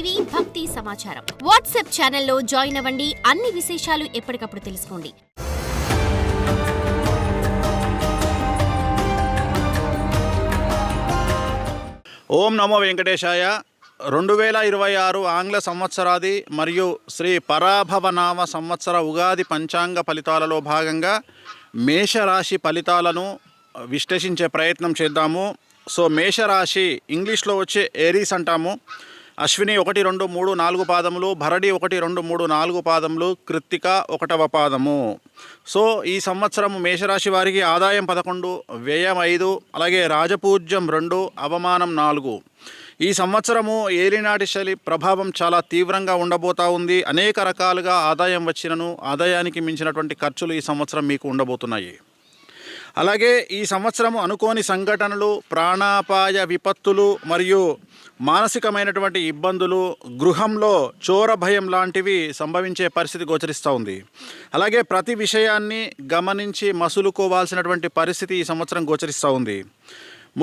TV భక్తి సమాచారం WhatsApp ఛానల్లో జాయిన్ అవ్వండి. అన్ని విశేషాలు ఎప్పటికప్పుడు తెలుసుకోండి. ఓం నమో వెంకటేశాయ. 2026 ఆంగ్ల సంవత్సరాది మరియు శ్రీ పరాభవనామ సంవత్సర ఉగాది పంచాంగ ఫలితాలలో భాగంగా మేషరాశి ఫలితాలను విశ్లేషించే ప్రయత్నం చేద్దాము. సో మేషరాశి ఇంగ్లీష్లో వచ్చే ఏరీస్ అంటాము. అశ్విని 1, 2, 3, 4 పాదములు, భరణి 1, 2, 3, 4 పాదములు, కృత్తిక 1వ పాదము. సో ఈ సంవత్సరం మేషరాశి వారికి ఆదాయం 11, వ్యయం 5, అలాగే రాజపూజ్యం 2, అవమానం 4. ఈ సంవత్సరము ఏలినాటి శని ప్రభావం చాలా తీవ్రంగా ఉండబోతా ఉంది. అనేక రకాలుగా ఆదాయం వచ్చినను ఆదాయానికి మించినటువంటి ఖర్చులు ఈ సంవత్సరం మీకు ఉండబోతున్నాయి. అలాగే ఈ సంవత్సరము అనుకోని సంఘటనలు, ప్రాణాపాయ విపత్తులు మరియు మానసికమైనటువంటి ఇబ్బందులు, గృహంలో చోర భయం లాంటివి సంభవించే పరిస్థితి గోచరిస్తూ ఉంది. అలాగే ప్రతి విషయాన్ని గమనించి మసులుకోవాల్సినటువంటి పరిస్థితి ఈ సంవత్సరం గోచరిస్తూ ఉంది.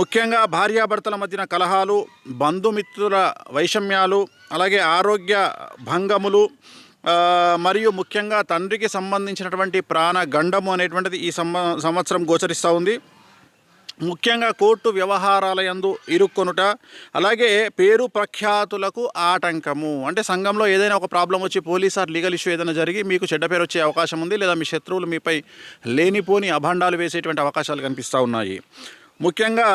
ముఖ్యంగా భార్యాభర్తల మధ్యన కలహాలు, బంధుమిత్రుల వైషమ్యాలు, అలాగే ఆరోగ్య భంగములు మరియు ముఖ్యంగా తండ్రికి సంబంధించినటువంటి ప్రాణగండము అనేటువంటిది ఈ సంవత్సరం గోచరిస్తూ ఉంది. ముఖ్యంగా కోర్టు వ్యవహారాల యందు ఇరుక్కొనుట, అలాగే పేరు ప్రఖ్యాతులకు ఆటంకము. అంటే సంఘంలో ఏదైనా ఒక ప్రాబ్లం వచ్చి పోలీస్ ఆర్ లీగల్ ఇష్యూ ఏదైనా జరిగి మీకు చెడ్డ పేరు వచ్చే అవకాశం ఉంది, లేదా మీ శత్రువులు మీపై లేనిపోని అభాండాలు వేసేటువంటి అవకాశాలు కనిపిస్తూ ఉన్నాయి. ముఖ్యంగా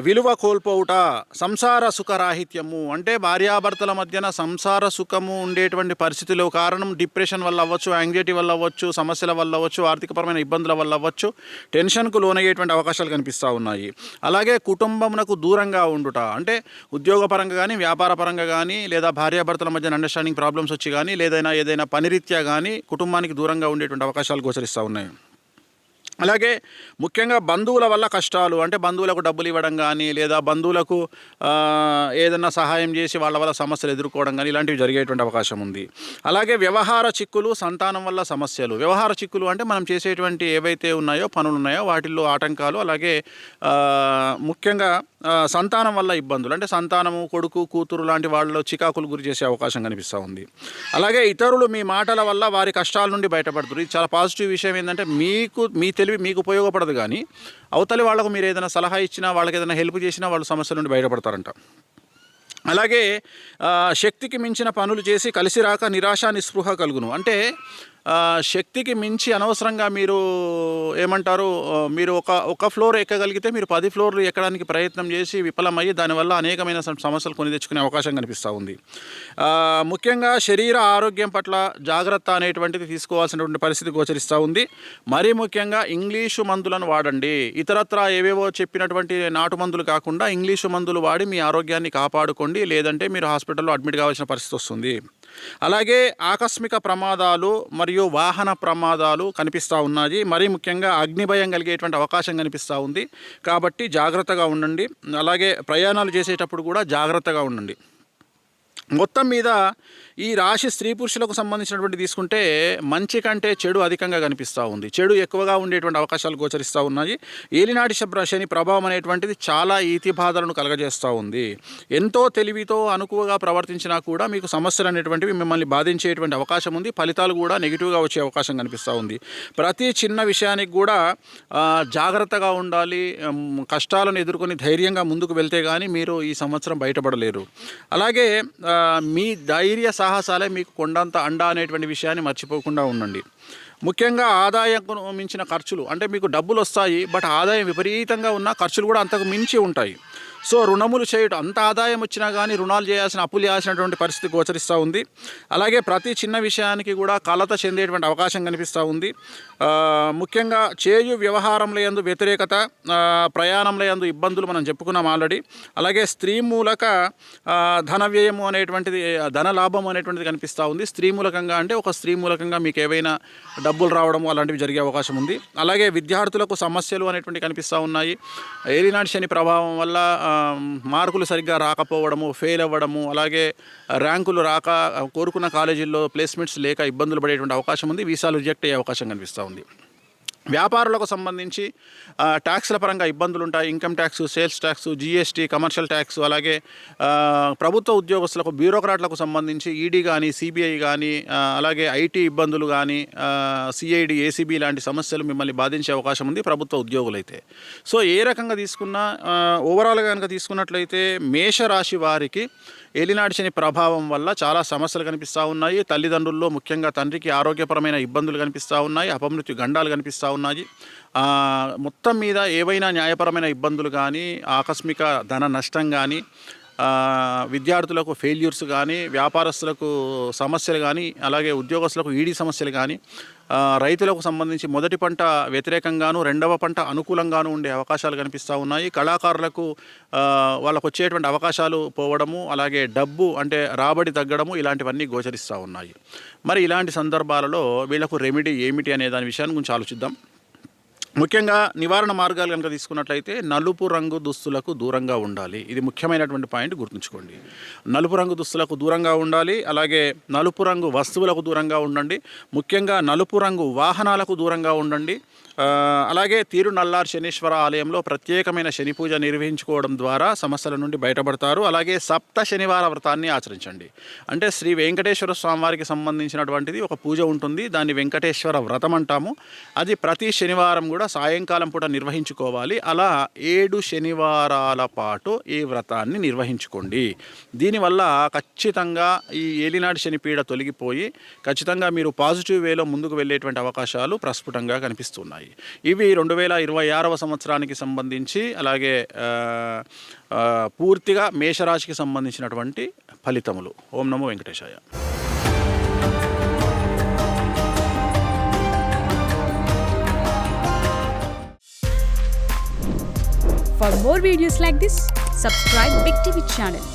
విలువ కోల్పోవుట, సంసార సుఖరాహిత్యము. అంటే భార్యాభర్తల మధ్యన సంసార సుఖము ఉండేటువంటి పరిస్థితిలో కారణం డిప్రెషన్ వల్ల అవ్వచ్చు, యాంగ్జైటీ వల్ల అవ్వచ్చు, సమస్యల వల్ల అవ్వచ్చు, ఆర్థికపరమైన ఇబ్బందుల వల్ల అవ్వచ్చు, టెన్షన్కు లోనయ్యేటువంటి అవకాశాలు కనిపిస్తూ ఉన్నాయి. అలాగే కుటుంబమునకు దూరంగా ఉండుట, అంటే ఉద్యోగపరంగా కానీ, వ్యాపార పరంగా కానీ, లేదా భార్యాభర్తల మధ్యన అండర్స్టాండింగ్ ప్రాబ్లమ్స్ వచ్చి కానీ, ఏదైనా పనిరీత్యా కానీ కుటుంబానికి దూరంగా ఉండేటువంటి అవకాశాలు గోచరిస్తూ ఉన్నాయి. అలాగే ముఖ్యంగా బంధువుల వల్ల కష్టాలు, అంటే బంధువులకు డబ్బులు ఇవ్వడం కానీ, లేదా బంధువులకు ఏదైనా సహాయం చేసి వాళ్ళ వల్ల సమస్యలు ఎదుర్కోవడం కానీ ఇలాంటివి జరిగేటువంటి అవకాశం ఉంది. అలాగే వ్యవహార చిక్కులు, సంతానం వల్ల సమస్యలు. వ్యవహార చిక్కులు అంటే మనం చేసేటువంటి ఏవైతే ఉన్నాయో పనులు ఉన్నాయో వాటిల్లో ఆటంకాలు, అలాగే ముఖ్యంగా సంతానం వల్ల ఇబ్బందులు, అంటే సంతానము, కొడుకు, కూతురు లాంటి వాళ్ళలో చికాకులు గురి చేసే అవకాశం కనిపిస్తూ ఉంది. అలాగే ఇతరులు మీ మాటల వల్ల వారి కష్టాల నుండి బయటపడుతున్నారు. ఇది చాలా పాజిటివ్ విషయం. ఏంటంటే మీ తెలివి మీకు ఉపయోగపడదు, కానీ అవతలి వాళ్ళకు మీరు ఏదైనా సలహా ఇచ్చినా, వాళ్ళకి ఏదైనా హెల్ప్ చేసినా వాళ్ళు సమస్యల నుండి బయటపడతారంట. అలాగే శక్తికి మించిన పనులు చేసి కలిసి రాక నిరాశ నిస్పృహ కలుగును. అంటే శక్తికి మించి అనవసరంగా మీరు మీరు ఒక ఫ్లోర్ ఎక్కగలిగితే మీరు 10 ఫ్లోర్లు ఎక్కడానికి ప్రయత్నం చేసి విఫలమయ్యి దానివల్ల అనేకమైన సమస్యలు కొని తెచ్చుకునే అవకాశం కనిపిస్తూ ఉంది. ముఖ్యంగా శరీర ఆరోగ్యం పట్ల జాగ్రత్త అనేటువంటిది తీసుకోవాల్సినటువంటి పరిస్థితి గోచరిస్తూ ఉంది. మరీ ముఖ్యంగా ఇంగ్లీషు మందులను వాడండి. ఇతరత్రా ఏవేవో చెప్పినటువంటి నాటు మందులు కాకుండా ఇంగ్లీషు మందులు వాడి మీ ఆరోగ్యాన్ని కాపాడుకోండి, లేదంటే మీరు హాస్పిటల్లో అడ్మిట్ కావాల్సిన పరిస్థితి వస్తుంది. అలాగే ఆకస్మిక ప్రమాదాలు మరియు వాహన ప్రమాదాలు కనిపిస్తూ ఉన్నాయి. మరీ ముఖ్యంగా అగ్నిభయం కలిగేటువంటి అవకాశం కనిపిస్తూ ఉంది. కాబట్టి జాగ్రత్తగా ఉండండి. అలాగే ప్రయాణాలు చేసేటప్పుడు కూడా జాగ్రత్తగా ఉండండి. మొత్తం మీద ఈ రాశి స్త్రీ పురుషులకు సంబంధించినటువంటి తీసుకుంటే మంచి కంటే చెడు అధికంగా కనిపిస్తూ ఉంది. చెడు ఎక్కువగా ఉండేటువంటి అవకాశాలు గోచరిస్తూ ఉన్నాయి. ఏలినాటి శని ప్రభావం అనేటువంటిది చాలా ఈతి బాధలను కలగజేస్తూ ఉంది. ఎంతో తెలివితో అనుకువగా ప్రవర్తించినా కూడా మీకు సమస్యలు అనేటువంటివి మిమ్మల్ని బాధించేటువంటి అవకాశం ఉంది. ఫలితాలు కూడా నెగిటివ్గా వచ్చే అవకాశం కనిపిస్తూ ఉంది. ప్రతి చిన్న విషయానికి కూడా జాగ్రత్తగా ఉండాలి. కష్టాలను ఎదుర్కొని ధైర్యంగా ముందుకు వెళ్తే కానీ మీరు ఈ సంవత్సరం బయటపడలేరు. అలాగే మీ ధైర్య సాహసాలే మీకు కొండంత అండ అనేటువంటి విషయాన్ని మర్చిపోకుండా ఉండండి. ముఖ్యంగా ఆదాయం మించిన ఖర్చులు, అంటే మీకు డబ్బులు వస్తాయి, బట్ ఆదాయం విపరీతంగా ఉన్న ఖర్చులు కూడా అంతకు మించి ఉంటాయి. సో రుణములు చేయడం, అంత ఆదాయం వచ్చినా కానీ రుణాలు చేయాల్సిన, అప్పులు చేయాల్సినటువంటి పరిస్థితి గోచరిస్తూ ఉంది. అలాగే ప్రతి చిన్న విషయానికి కూడా కలత చెందేటువంటి అవకాశం కనిపిస్తూ ఉంది. ముఖ్యంగా చేయు వ్యవహారంలో యందు వ్యతిరేకత, ప్రయాణంలో యందు ఇబ్బందులు మనం చెప్పుకున్నాం ఆల్రెడీ. అలాగే స్త్రీ మూలక ధన వ్యయము అనేటువంటిది, ధన లాభం అనేటువంటిది కనిపిస్తూ ఉంది. స్త్రీ మూలకంగా అంటే ఒక స్త్రీ మూలకంగా మీకు ఏవైనా డబ్బులు రావడము అలాంటివి జరిగే అవకాశం ఉంది. అలాగే విద్యార్థులకు సమస్యలు అనేటువంటివి కనిపిస్తూ ఉన్నాయి. ఏలినాటి శని ప్రభావం వల్ల మార్కులు సరిగ్గా రాకపోవడము, ఫెయిల్ అవ్వడము, అలాగే ర్యాంకులు రాక కోరుకున్న కాలేజీల్లో ప్లేస్మెంట్స్ లేక ఇబ్బందులు పడేటువంటి అవకాశం ఉంది. వీసాలు రిజెక్ట్ అయ్యే అవకాశం కనిపిస్తూ ఉంది. వ్యాపారులకు సంబంధించి ట్యాక్స్ల పరంగా ఇబ్బందులు ఉంటాయి. Income tax, sales tax, GST, commercial tax, అలాగే ప్రభుత్వ ఉద్యోగస్తులకు, బ్యూరోక్రాట్లకు సంబంధించి ఈడీ కానీ, సిబిఐ కానీ, అలాగే ఐటీ ఇబ్బందులు కానీ, సిఐడి, ఏసీబీ లాంటి సమస్యలు మిమ్మల్ని బాధించే అవకాశం ఉంది ప్రభుత్వ ఉద్యోగులైతే. సో ఏ రకంగా తీసుకున్నా ఓవరాల్గా కనుక తీసుకున్నట్లయితే మేషరాశి వారికి ఏలినాటి శని ప్రభావం వల్ల చాలా సమస్యలు కనిపిస్తూ ఉన్నాయి. తల్లిదండ్రుల్లో ముఖ్యంగా తండ్రికి ఆరోగ్యపరమైన ఇబ్బందులు కనిపిస్తూ ఉన్నాయి, అపమృత్యు గండాలు కనిపిస్తూ ఉన్నాయి. మొత్తం మీద ఏవైనా న్యాయపరమైన ఇబ్బందులు కానీ, ఆకస్మిక ధన నష్టం కానీ, విద్యార్థులకు ఫెయిల్యూర్స్ కానీ, వ్యాపారస్తులకు సమస్యలు కానీ, అలాగే ఉద్యోగస్తులకు ఈడీ సమస్యలు కానీ, రైతులకు సంబంధించి మొదటి పంట వ్యతిరేకంగాను, రెండవ పంట అనుకూలంగాను ఉండే అవకాశాలు కనిపిస్తూ ఉన్నాయి. కళాకారులకు వాళ్ళకు వచ్చేటువంటి అవకాశాలు పోవడము, అలాగే డబ్బు అంటే రాబడి తగ్గడము, ఇలాంటివన్నీ గోచరిస్తూ ఉన్నాయి. మరి ఇలాంటి సందర్భాలలో వీళ్లకు రెమెడీ ఏమిటి అనే దాని విషయాన్ని గురించి ఆలోచిద్దాం. ముఖ్యంగా నివారణ మార్గాలు కనుక తీసుకున్నట్లయితే నలుపు రంగు దుస్తులకు దూరంగా ఉండాలి. ఇది ముఖ్యమైనటువంటి పాయింట్, గుర్తుంచుకోండి. నలుపు రంగు దుస్తులకు దూరంగా ఉండాలి, అలాగే నలుపు రంగు వస్తువులకు దూరంగా ఉండండి. ముఖ్యంగా నలుపు రంగు వాహనాలకు దూరంగా ఉండండి. అలాగే తిరునల్లార్ శనీశ్వర ఆలయంలో ప్రత్యేకమైన శని పూజ నిర్వహించుకోవడం ద్వారా సమస్యల నుండి బయటపడతారు. అలాగే సప్త శనివార వ్రతాన్ని ఆచరించండి. అంటే శ్రీ వెంకటేశ్వర స్వామివారికి సంబంధించినటువంటిది ఒక పూజ ఉంటుంది, దాన్ని వెంకటేశ్వర వ్రతం అంటాము. అది ప్రతి శనివారం కూడా సాయంకాలం పూట నిర్వహించుకోవాలి. అలా 7 శనివారాల పాటు ఈ వ్రతాన్ని నిర్వహించుకోండి. దీనివల్ల ఖచ్చితంగా ఈ ఏలినాటి శని పీడ తొలగిపోయి ఖచ్చితంగా మీరు పాజిటివ్ వేలో ముందుకు వెళ్ళేటువంటి అవకాశాలు ప్రస్ఫుటంగా కనిపిస్తున్నాయి. ఇవి 2026వ సంవత్సరానికి సంబంధించి, అలాగే పూర్తిగా మేషరాశికి సంబంధించినటువంటి ఫలితములు. ఓం నమో వెంకటేశాయ. For more videos like this, subscribe Big TV channel.